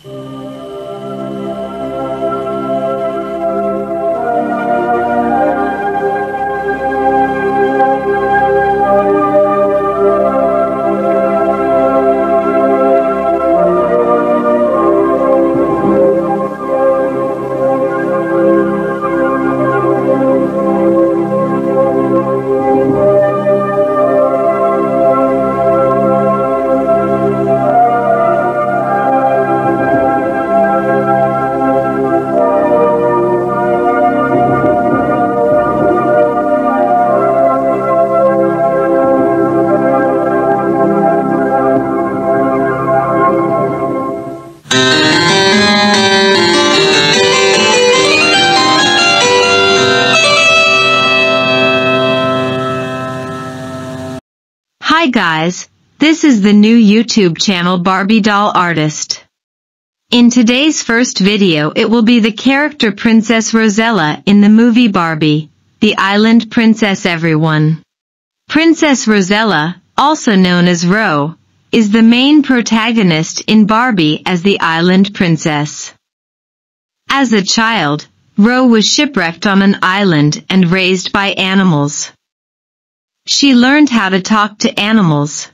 Hi guys, this is the new YouTube channel Barbie Doll Artist. In today's first video it will be the character Princess Rosella in the movie Barbie, the Island Princess everyone. Princess Rosella, also known as Ro, is the main protagonist in Barbie as the Island Princess. As a child, Ro was shipwrecked on an island and raised by animals. She learned how to talk to animals.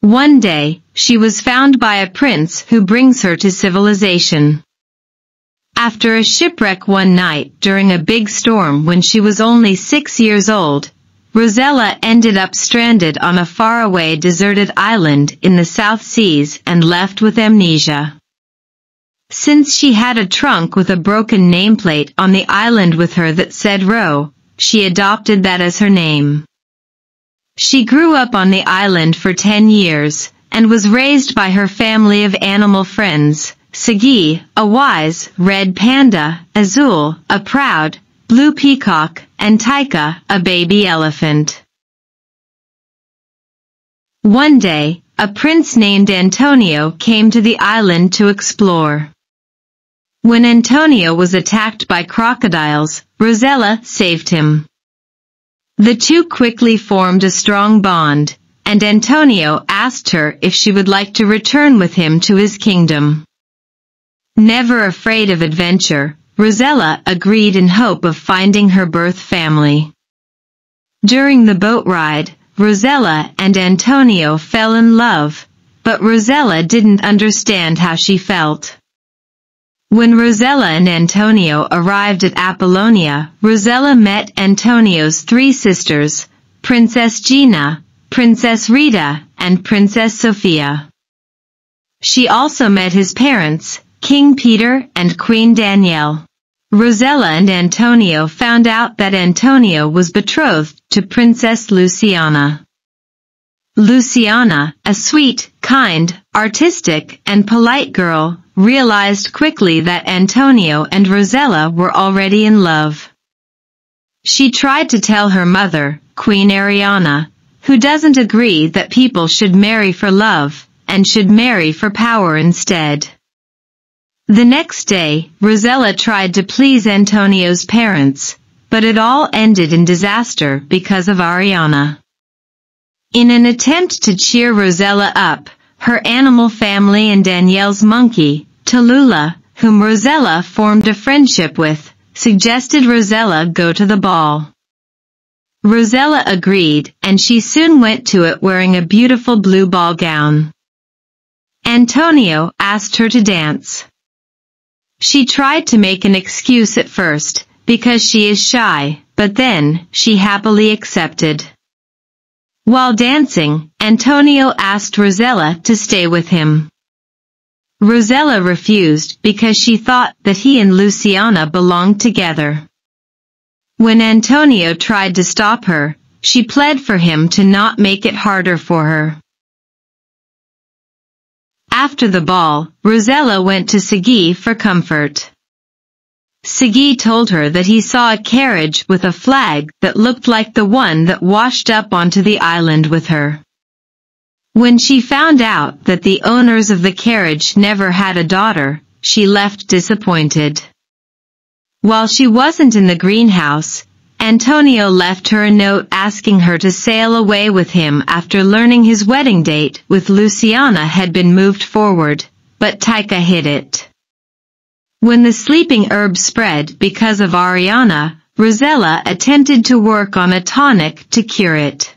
One day, she was found by a prince who brings her to civilization. After a shipwreck one night during a big storm when she was only 6 years old, Rosella ended up stranded on a faraway deserted island in the South Seas and left with amnesia. Since she had a trunk with a broken nameplate on the island with her that said Ro, she adopted that as her name. She grew up on the island for 10 years, and was raised by her family of animal friends, Sagi, a wise, red panda, Azul, a proud, blue peacock, and Taika, a baby elephant. One day, a prince named Antonio came to the island to explore. When Antonio was attacked by crocodiles, Rosella saved him. The two quickly formed a strong bond, and Antonio asked her if she would like to return with him to his kingdom. Never afraid of adventure, Rosella agreed in hope of finding her birth family. During the boat ride, Rosella and Antonio fell in love, but Rosella didn't understand how she felt. When Rosella and Antonio arrived at Apollonia, Rosella met Antonio's 3 sisters, Princess Gina, Princess Rita, and Princess Sophia. She also met his parents, King Peter and Queen Danielle. Rosella and Antonio found out that Antonio was betrothed to Princess Luciana. Luciana, a sweet, kind, artistic, and polite girl, realized quickly that Antonio and Rosella were already in love. She tried to tell her mother, Queen Ariana, who doesn't agree that people should marry for love, and should marry for power instead. The next day, Rosella tried to please Antonio's parents, but it all ended in disaster because of Ariana. In an attempt to cheer Rosella up, her animal family and Danielle's monkey, Tallulah, whom Rosella formed a friendship with, suggested Rosella go to the ball. Rosella agreed, and she soon went to it wearing a beautiful blue ball gown. Antonio asked her to dance. She tried to make an excuse at first, because she is shy, but then, she happily accepted. While dancing, Antonio asked Rosella to stay with him. Rosella refused because she thought that he and Luciana belonged together. When Antonio tried to stop her, she pled for him to not make it harder for her. After the ball, Rosella went to Sagi for comfort. Sagi told her that he saw a carriage with a flag that looked like the one that washed up onto the island with her. When she found out that the owners of the carriage never had a daughter, she left disappointed. While she wasn't in the greenhouse, Antonio left her a note asking her to sail away with him after learning his wedding date with Luciana had been moved forward, but Taika hid it. When the sleeping herb spread because of Ariana, Rosella attempted to work on a tonic to cure it.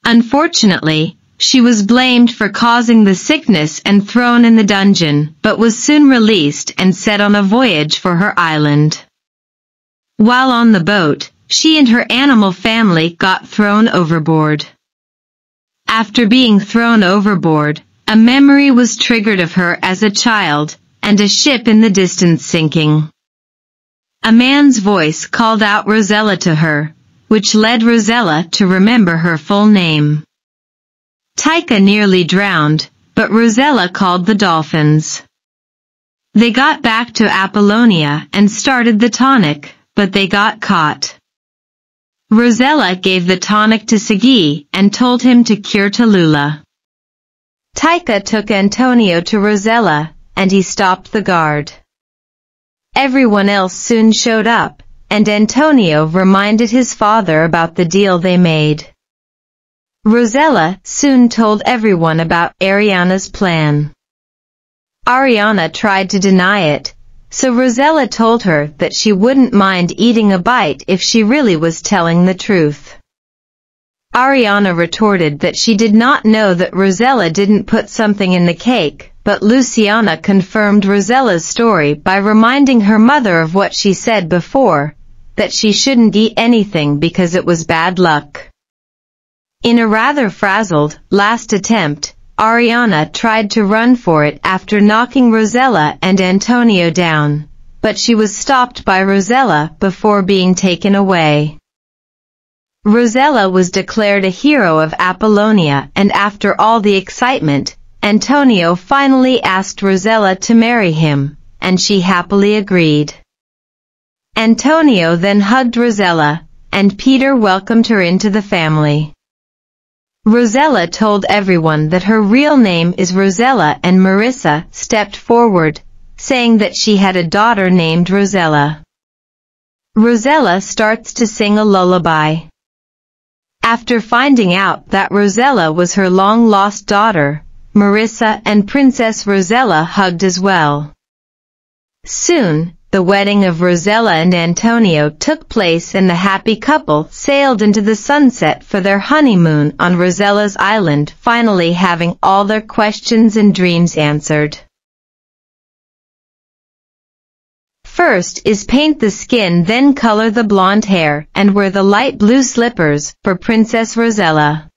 Unfortunately, she was blamed for causing the sickness and thrown in the dungeon, but was soon released and set on a voyage for her island. While on the boat, she and her animal family got thrown overboard. After being thrown overboard, a memory was triggered of her as a child, and a ship in the distance sinking. A man's voice called out Rosella to her, which led Rosella to remember her full name. Taika nearly drowned, but Rosella called the dolphins. They got back to Apollonia and started the tonic, but they got caught. Rosella gave the tonic to Sagi and told him to cure Tallulah. Taika took Antonio to Rosella, and he stopped the guard. Everyone else soon showed up, and Antonio reminded his father about the deal they made. Rosella soon told everyone about Ariana's plan. Ariana tried to deny it, so Rosella told her that she wouldn't mind eating a bite if she really was telling the truth. Ariana retorted that she did not know that Rosella didn't put something in the cake, but Luciana confirmed Rosella's story by reminding her mother of what she said before, that she shouldn't eat anything because it was bad luck. In a rather frazzled last attempt, Ariana tried to run for it after knocking Rosella and Antonio down, but she was stopped by Rosella before being taken away. Rosella was declared a hero of Apollonia, and after all the excitement, Antonio finally asked Rosella to marry him, and she happily agreed. Antonio then hugged Rosella, and Peter welcomed her into the family. Rosella told everyone that her real name is Rosella, and Marissa stepped forward, saying that she had a daughter named Rosella. Rosella starts to sing a lullaby. After finding out that Rosella was her long-lost daughter, Marissa and Princess Rosella hugged as well. Soon, the wedding of Rosella and Antonio took place, and the happy couple sailed into the sunset for their honeymoon on Rosella's island, finally having all their questions and dreams answered. First is paint the skin, then color the blonde hair, and wear the light blue slippers for Princess Rosella.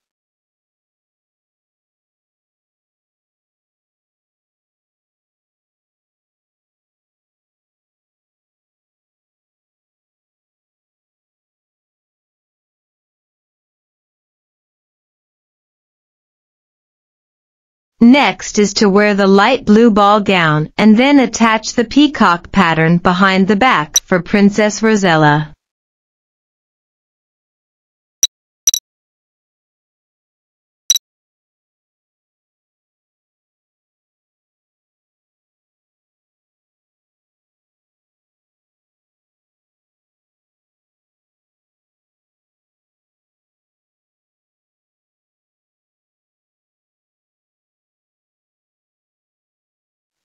Next is to wear the light blue ball gown and then attach the peacock pattern behind the back for Princess Rosella.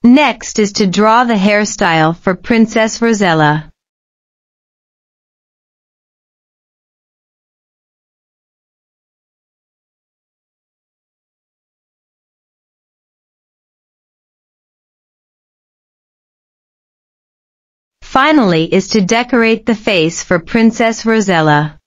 Next is to draw the hairstyle for Princess Rosella. Finally is to decorate the face for Princess Rosella.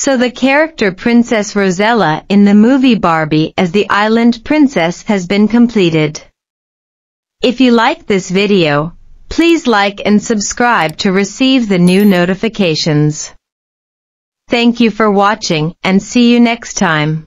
So the character Princess Rosella in the movie Barbie as the Island Princess has been completed. If you like this video, please like and subscribe to receive the new notifications. Thank you for watching, and see you next time.